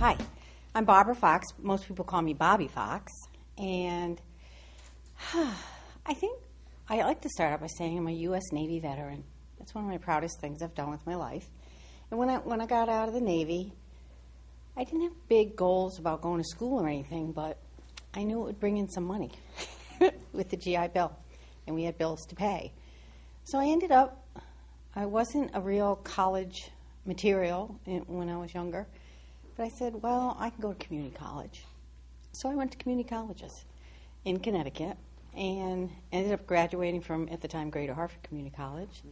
Hi, I'm Barbara Fox. Most people call me Bobby Fox. And I think I like to start out by saying I'm a U.S. Navy veteran. That's one of my proudest things I've done with my life. And when I got out of the Navy, I didn't have big goals about going to school or anything, but I knew it would bring in some money with the GI Bill, and we had bills to pay. So I wasn't a real college material when I was younger, but I said, well, I can go to community college. So I went to community colleges in Connecticut and ended up graduating from, at the time, Greater Hartford Community College,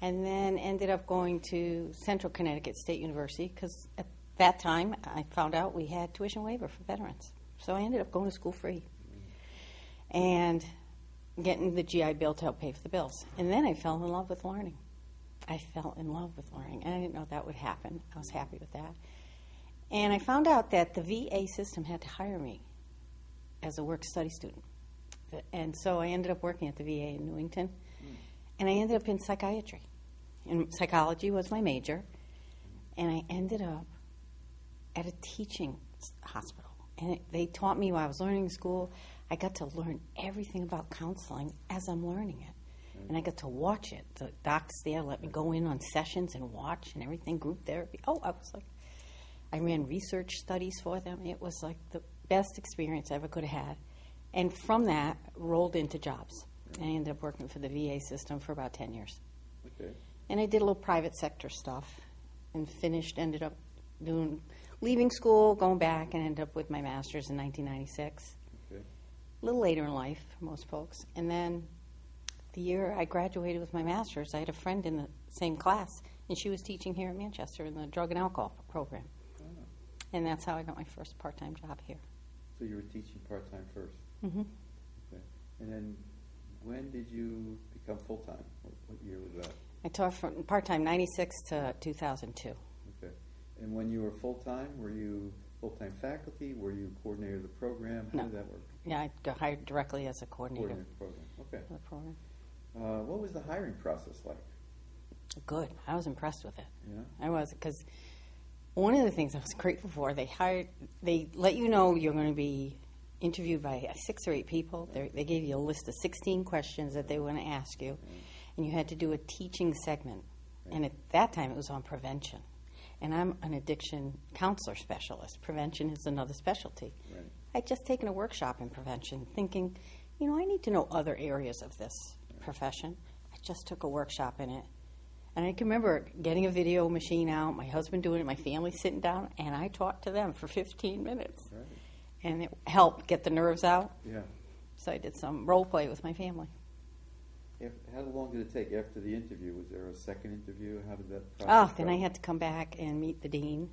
and then ended up going to Central Connecticut State University because at that time I found out we had tuition waiver for veterans. So I ended up going to school free and getting the GI Bill to help pay for the bills. And then I fell in love with learning. I fell in love with learning, and I didn't know that would happen. I was happy with that. And I found out that the VA system had to hire me as a work-study student. And so I ended up working at the VA in Newington, and I ended up in psychiatry. And psychology was my major, and I ended up at a teaching hospital. And they taught me while I was learning in school. I got to learn everything about counseling as I'm learning it. And I got to watch it. The docs there let me go in on sessions and watch and everything, group therapy. I ran research studies for them. It was like the best experience I ever could have had. And from that, rolled into jobs. I ended up working for the VA system for about 10 years. Okay. And I did a little private sector stuff and ended up leaving school, going back, and ended up with my master's in 1996. Okay. A little later in life for most folks. And then the year I graduated with my master's, I had a friend in the same class, and she was teaching here in Manchester in the drug and alcohol program. Oh. And that's how I got my first part-time job here. So you were teaching part-time first? Mm-hmm. Okay. And then when did you become full-time? What year was that? I taught from part-time 96 to 2002. Okay. And when you were full-time, were you full-time faculty? Were you coordinator of the program? How No. did that work? Yeah, I got hired directly as a coordinator Coordinator of the program. Okay. of the program. What was the hiring process like? Good. I was impressed with it. Yeah. I was, because one of the things I was grateful for, they let you know you're going to be interviewed by 6 or 8 people. They gave you a list of 16 questions that they were going to ask you, and you had to do a teaching segment. And at that time, it was on prevention. And I'm an addiction counselor specialist. Prevention is another specialty. Right. I'd just taken a workshop in prevention, thinking, I need to know other areas of this profession. I just took a workshop in it. And I can remember getting a video machine out, my husband doing it, my family sitting down, and I talked to them for 15 minutes. Right. And it helped get the nerves out. Yeah. So I did some role play with my family. How long did it take after the interview? Was there a second interview? How did that process Then go? I had to come back and meet the dean.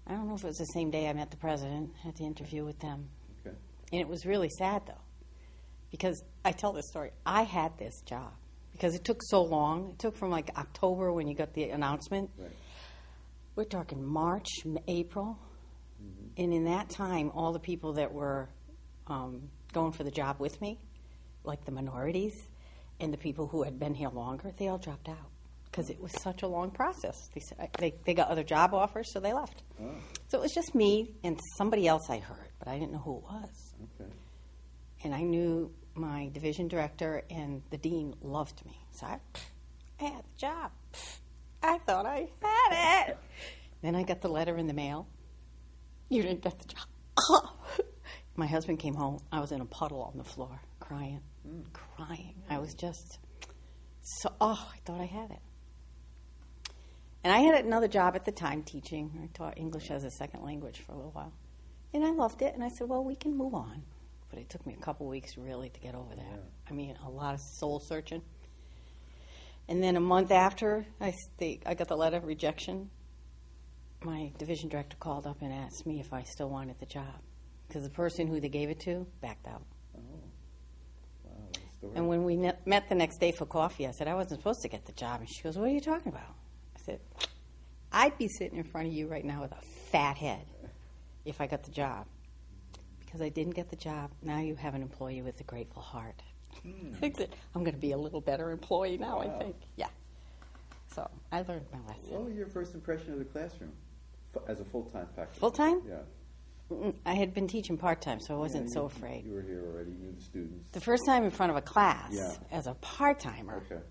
I don't know if it was the same day I met the president, had the interview with them. Okay. And it was really sad, though, because I tell this story. I had this job because it took so long. It took from like October when you got the announcement. Right. We're talking March, April. Mm-hmm. And in that time, all the people that were going for the job with me, like the minorities and the people who had been here longer, they all dropped out because it was such a long process. They said they got other job offers, so they left. Oh. So it was just me and somebody else I heard, but I didn't know who it was. Okay. And I knew my division director and the dean loved me. So I had the job. I thought I had it. Then I got the letter in the mail. You didn't get the job. My husband came home. I was in a puddle on the floor, crying. I was just I thought I had it. And I had another job at the time teaching. I taught English as a second language for a little while. And I loved it, and I said, well, we can move on. But it took me a couple weeks really to get over that. Yeah. I mean, a lot of soul searching. And then a month after I got the letter of rejection, my division director called up and asked me if I still wanted the job. Because the person who they gave it to backed out. Oh. Wow, that's the story. And when we met the next day for coffee, I said, I wasn't supposed to get the job. And she goes, what are you talking about? I said, I'd be sitting in front of you right now with a fat head if I got the job. Because I didn't get the job, now you have an employee with a grateful heart. I said, I'm going to be a little better employee now, Wow. I think. Yeah. So I learned my lesson. What was your first impression of the classroom? As a full-time faculty. Full-time? Yeah. I had been teaching part-time, so I wasn't Yeah, so afraid. You were here already. You knew the students. The first time in front of a class Yeah. as a part-timer, Okay.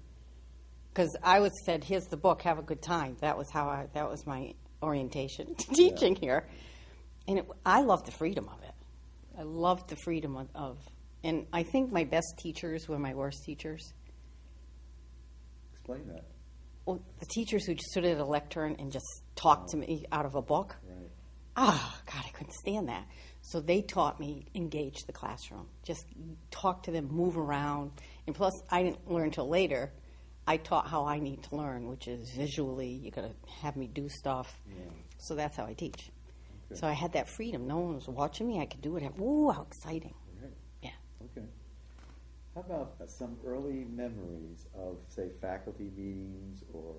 because I was said, "Here's the book, have a good time." That was that was my orientation to teaching here, and I loved the freedom of it. I loved the freedom of, and I think my best teachers were my worst teachers. Explain that. Well, the teachers who just stood at a lectern and just talked to me out of a book. Right. Oh, God, I couldn't stand that. So they taught me engage the classroom. Just talk to them, move around. And plus, I didn't learn till later. I taught how I need to learn, which is visually. You got to have me do stuff. Yeah. So that's how I teach. Okay. So I had that freedom. No one was watching me. I could do it. Ooh, how exciting. Right. Yeah. Okay. How about some early memories of, say, faculty meetings or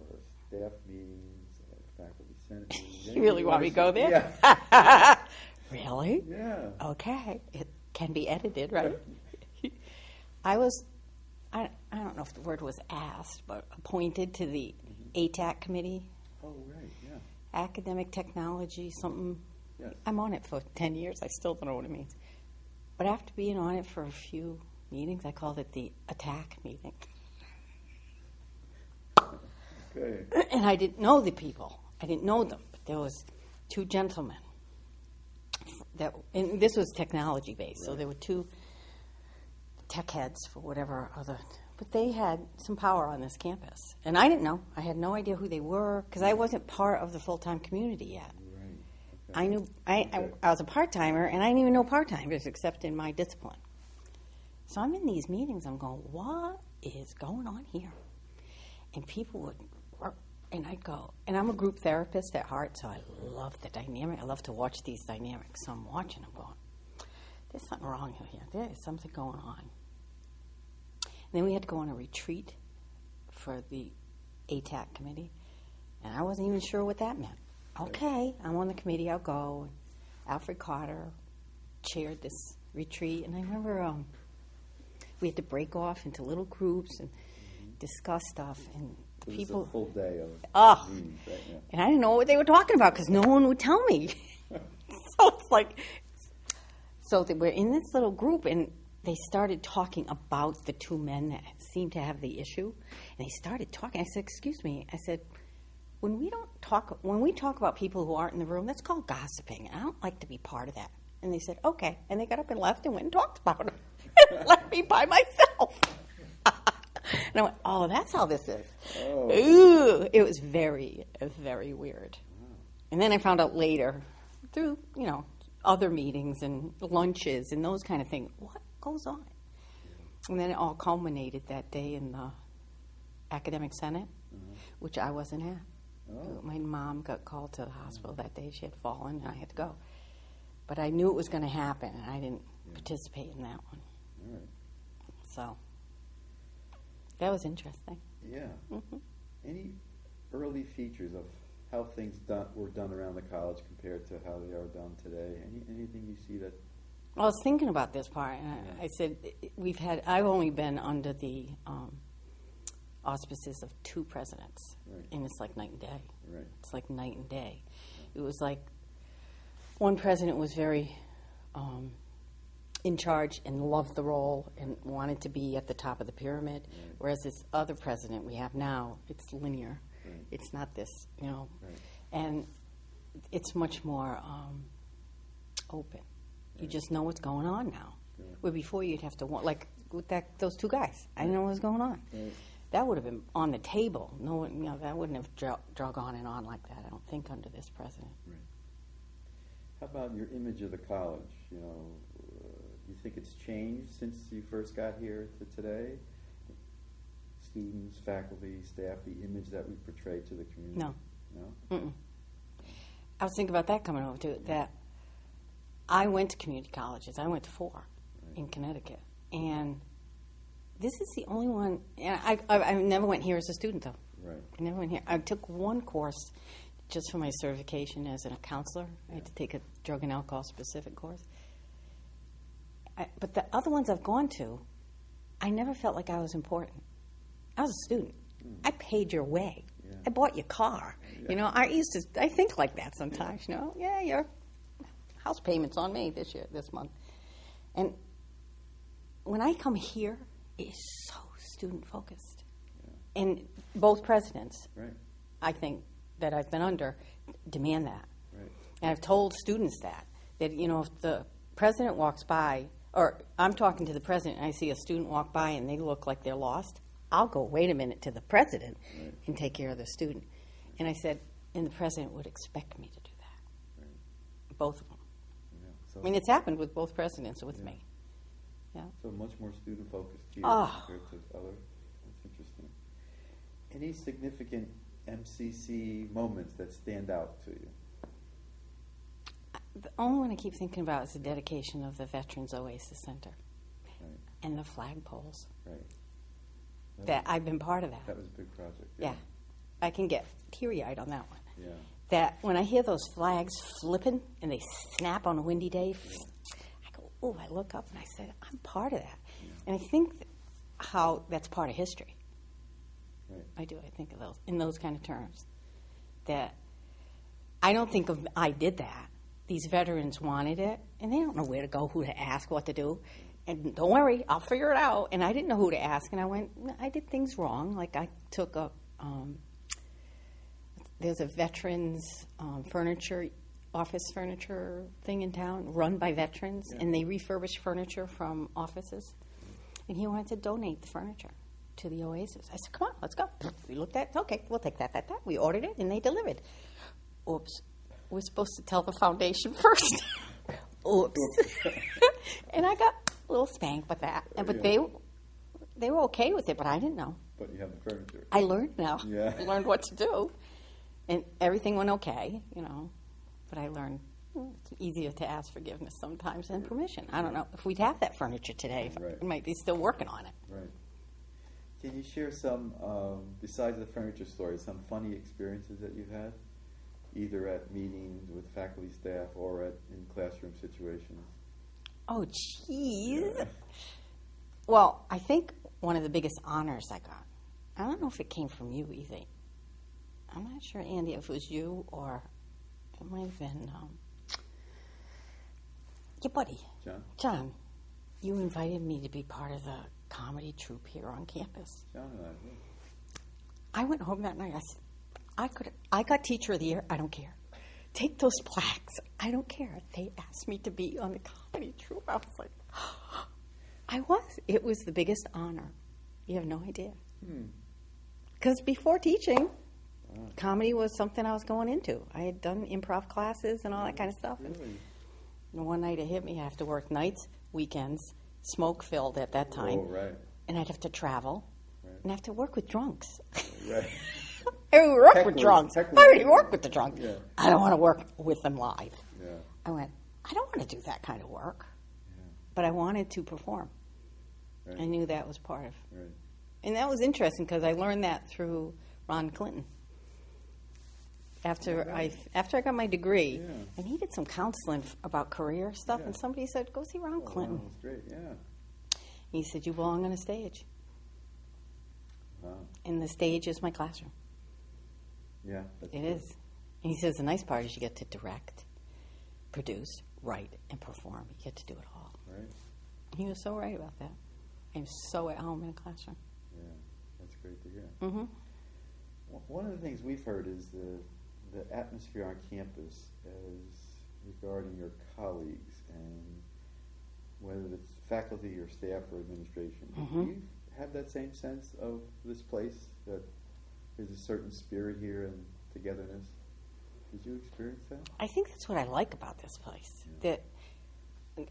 staff meetings or faculty senate meetings? You really want me to go there? Yeah. Really? Yeah. Okay. It can be edited, right? I don't know if the word was asked, but appointed to the ATAC committee, Oh, right. Yeah. academic technology, something. Yes. I'm on it for 10 years. I still don't know what it means. But after being on it for a few meetings, I called it the attack meeting. Okay. And I didn't know the people. I didn't know them. But there was two gentlemen. And this was technology based, so Right. there were two tech heads for whatever other. But they had some power on this campus, and I didn't know. I had no idea who they were because I wasn't part of the full-time community yet. Right. Okay. I knew Okay. I was a part-timer, and I didn't even know part-timers except in my discipline. So I'm in these meetings. I'm going, what is going on here? And people would. And I'd go, and I'm a group therapist at heart, so I love the dynamic. I love to watch these dynamics. So I'm watching, I'm going, there's something wrong here. There is something going on. And then we had to go on a retreat for the ATAC committee, and I wasn't even sure what that meant. Okay, I'm on the committee, I'll go. Alfred Carter chaired this retreat, and I remember we had to break off into little groups and discuss stuff, and It people. was a full day of Oh. meetings, right? Yeah. And I didn't know what they were talking about because no one would tell me. So it's like, so they were in this little group and they started talking about the two men that seemed to have the issue. And they started talking. I said, excuse me. I said, when we talk about people who aren't in the room, that's called gossiping. And I don't like to be part of that. And they said, okay. And they got up and left and went and talked about it. And left me by myself. And I went, oh, that's how this is. Oh. Ooh, it was very, very weird. And then I found out later through, other meetings and lunches and those kind of things, what goes on? And then it all culminated that day in the academic senate, which I wasn't at. Oh. My mom got called to the hospital that day. She had fallen, and I had to go. But I knew it was going to happen, and I didn't participate in that one. All right. So that was interesting. Yeah. Mm-hmm. Any early features of how things were done around the college compared to how they are done today? Anything you see that? Well, I was thinking about this part, and I said I've only been under the auspices of two presidents, Right. and it's like night and day. Right. It's like night and day. It was like one president was very in charge and loved the role and wanted to be at the top of the pyramid, Right. whereas this other president we have now, it's linear. Right. It's not this, Right. and it's much more open. You just know what's going on now. Yeah. Where before you'd have to like with those two guys. I didn't know what was going on. Right. That would have been on the table. No one, that wouldn't have drug on and on like that. I don't think under this president. Right. How about your image of the college? You think it's changed since you first got here to today? Students, faculty, staff, the image that we portray to the community? No. No? Mm-mm. I was thinking about that coming over too. That I went to community colleges. I went to 4 in Connecticut, and this is the only one. And I never went here as a student though. Right. I never went here. I took one course just for my certification as a counselor. I had to take a drug and alcohol specific course. But the other ones I've gone to, I never felt like I was important. I was a student. I paid your way. Yeah. I bought your car. Yeah. You know, I think like that sometimes, you know. Yeah, your house payment's on me this month. And when I come here, it is so student-focused. Yeah. And both presidents, right. I think, that I've been under, demand that. Right. And I've told students that, you know, if the president walks by, or I'm talking to the president and I see a student walk by and they look like they're lost, I'll go, wait a minute, to the president right. and take care of the student. And I said, and the president would expect me to do that. Right. Both of them. Yeah. So, I mean, it's happened with both presidents with yeah. me. Yeah. So much more student-focused here Oh. compared to other. That's interesting. Any significant MCC moments that stand out to you? The only one I keep thinking about is the dedication of the Veterans Oasis Center Right. and the flagpoles. Right. That I've been part of that. That was a big project. Yeah. I can get teary-eyed on that one. Yeah. That when I hear those flags flipping and they snap on a windy day, I go, oh, I look up and I said, I'm part of that. Yeah. And I think how that's part of history. Right. I do. I think of those in those kind of terms. That I don't think of I did that. These veterans wanted it, and they don't know where to go, who to ask, what to do. And don't worry, I'll figure it out. And I didn't know who to ask, and I went, I did things wrong. Like I took there's a veterans office furniture thing in town run by veterans, Yeah. and they refurbish furniture from offices. And he wanted to donate the furniture to the Oasis. I said, come on, let's go. We looked at it. Okay, we'll take that. We ordered it, and they delivered. Oops. We're supposed to tell the foundation first. Oops. And I got a little spanked with that. But Yeah. they were okay with it, but I didn't know. But you have the furniture. I learned now. Yeah. I learned what to do. And everything went okay, you know. But I learned it's easier to ask forgiveness sometimes than permission. I don't know. If we'd have that furniture today, Right. we might be still working on it. Right. Can you share some, besides the furniture story, some funny experiences that you've had, either at meetings with faculty, staff, or in classroom situations? Oh, jeez. Yeah. Well, I think one of the biggest honors I got, I don't know if it came from you either. I'm not sure, Andy, if it was you or it might have been your buddy, John? John. You invited me to be part of the comedy troupe here on campus. John and I, yeah. I went home that night. I said, I got Teacher of the Year. I don't care. Take those plaques. I don't care. They asked me to be on the comedy troupe. I was like, I was. It was the biggest honor. You have no idea. Because before teaching, comedy was something I was going into. I had done improv classes and all that kind of stuff. Really? And one night it hit me. I have to work nights, weekends, smoke-filled at that time. Oh, right. And I'd have to travel. Right. And I have to work with drunks. Right. I already work with Hecklers, drunks. I hecklers. already work with the drunks. Yeah. I don't want to work with them live. Yeah. I went, I don't want to do that kind of work. Yeah. But I wanted to perform. Right. I knew that was part of. Right. And that was interesting because I learned that through Ron Clinton. After I got my degree, Yeah. I needed some counseling about career stuff, Yeah. and somebody said, go see Ron Clinton. Wow, that's great, yeah. He said, you belong on a stage. Wow. And the stage is my classroom. Yeah, that's It good. is. And he says the nice part is you get to direct, produce, write, and perform. You get to do it all. Right? He was so right about that. I'm so at home in a classroom. Yeah, that's great to hear. Mm-hmm. One of the things we've heard is the atmosphere on campus as regarding your colleagues and whether it's faculty or staff or administration. Mm-hmm. Do you have that same sense of this place, that there's a certain spirit here and togetherness? Did you experience that? I think that's what I like about this place. Yeah.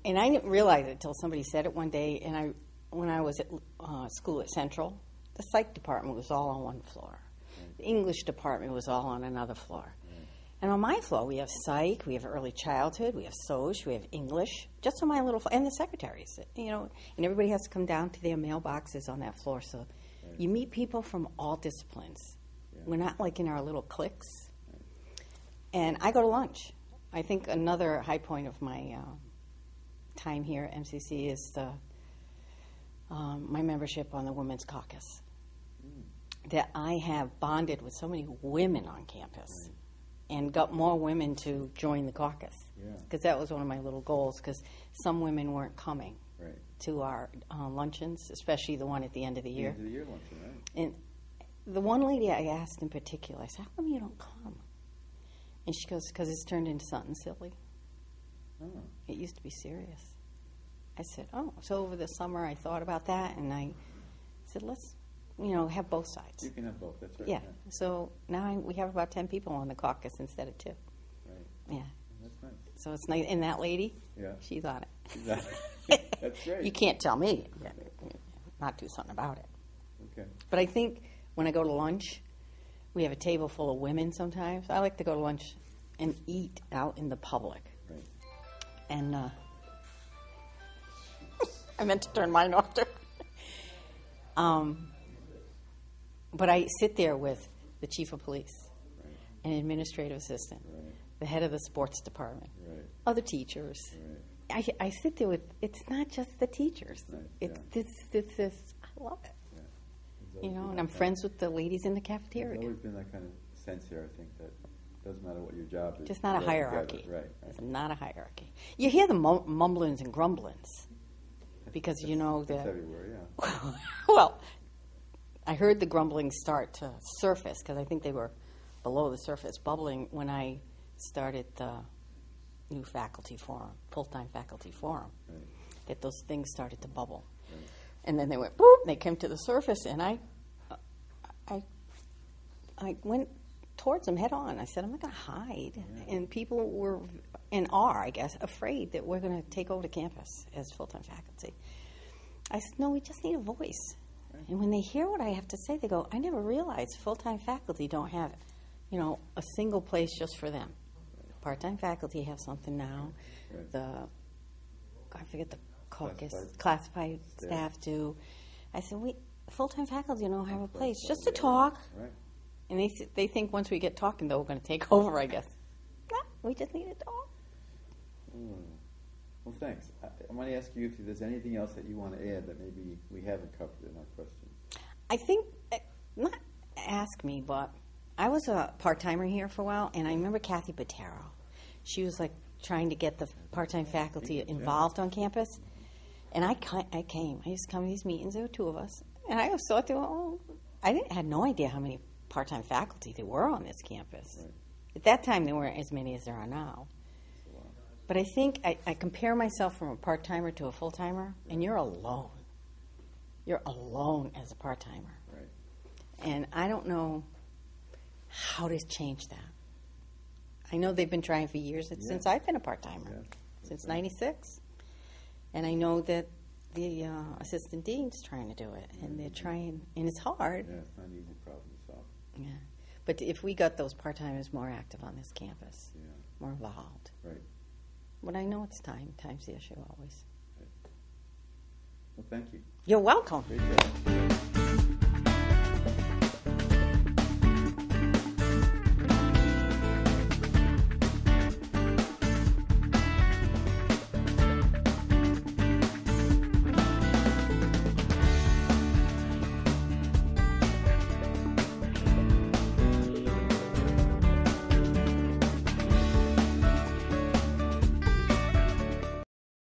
And I didn't realize it until somebody said it one day. And when I was at school at Central, the psych department was all on one floor. Right. The English department was all on another floor. Right. And on my floor, we have psych, we have early childhood, we have Soc, we have English, just on my little floor, and the secretaries, you know, and everybody has to come down to their mailboxes on that floor. So Right. you meet people from all disciplines. Yeah. We're not like in our little cliques. Right. And I go to lunch. I think another high point of my time here at MCC is my membership on the Women's Caucus. that I have bonded with so many women on campus and got more women to join the caucus. Yeah. Because that was one of my little goals, because some women weren't coming Right. to our luncheons, especially the one at the end of the year. End of the year luncheon, right? And the one lady I asked in particular, I said, how come you don't come? And she goes, because it's turned into something silly. Oh. It used to be serious. I said, oh. So over the summer I thought about that, and I said, let's, have both sides. You can have both, that's right. Yeah. So now we have about 10 people on the caucus instead of 2. Right. Yeah. That's nice. So it's nice. And that lady, Yeah. she's on it. That's great. You can't tell me not do something about it. Okay. But I think when I go to lunch, we have a table full of women sometimes. I like to go to lunch and eat out in the public. Right. And I meant to turn mine off too. But I sit there with the chief of police, Right. an administrative assistant, Right. the head of the sports department, Right. other teachers. Right. I sit there with, it's not just the teachers. Nice, It's yeah. this, I love it. Yeah. There's always been And that I'm kind friends with the ladies in the There's cafeteria. always been that kind of sense here, I think, that doesn't matter what your job is. Just not a you're all hierarchy. together. Right. It's not a hierarchy. You hear the mumblings and grumblings because That's that. everywhere, yeah. Well, I heard the grumblings start to surface because I think they were below the surface, bubbling when I started the new faculty forum, full-time faculty forum. Right. That those things started to bubble, Right. and then they went boop. They came to the surface, and I went towards them head on. I said, I'm not going to hide. Yeah. And people were, and are, I guess, afraid that we're going to take over the campus as full-time faculty. I said, no, we just need a voice. Right. And when they hear what I have to say, they go, I never realized full-time faculty don't have, a single place just for them. Part-time faculty have something now. Right. I forget the caucus, Classified classified staff do. I said, full-time faculty don't have a place just to Yeah. talk. Right. And they think once we get talking, though, we're going to take over, I guess. No, we just need to talk. Mm. Well, thanks. I want to ask you if there's anything else that you want to add that maybe we haven't covered in our questions. I think, not ask me, but I was a part-timer here for a while, and I remember Kathy Botero. She was, trying to get the part-time faculty involved on campus. And I came. I used to come to these meetings. There were 2 of us. And I always thought, I had no idea how many part-time faculty there were on this campus. Right. At that time, there weren't as many as there are now. That's a lot. But I think I compare myself from a part-timer to a full-timer, and you're alone. You're alone as a part-timer. Right. And I don't know how to change that. I know they've been trying for years since I've been a part-timer, since right. '96. And I know that the assistant dean's trying to do it, and they're trying, and it's hard. Yeah, it's not an easy problem to solve. Yeah. But if we got those part-timers more active on this campus, Yeah. more involved. Right. But I know it's time. Time's the issue always. Well, thank you. You're welcome. Great job.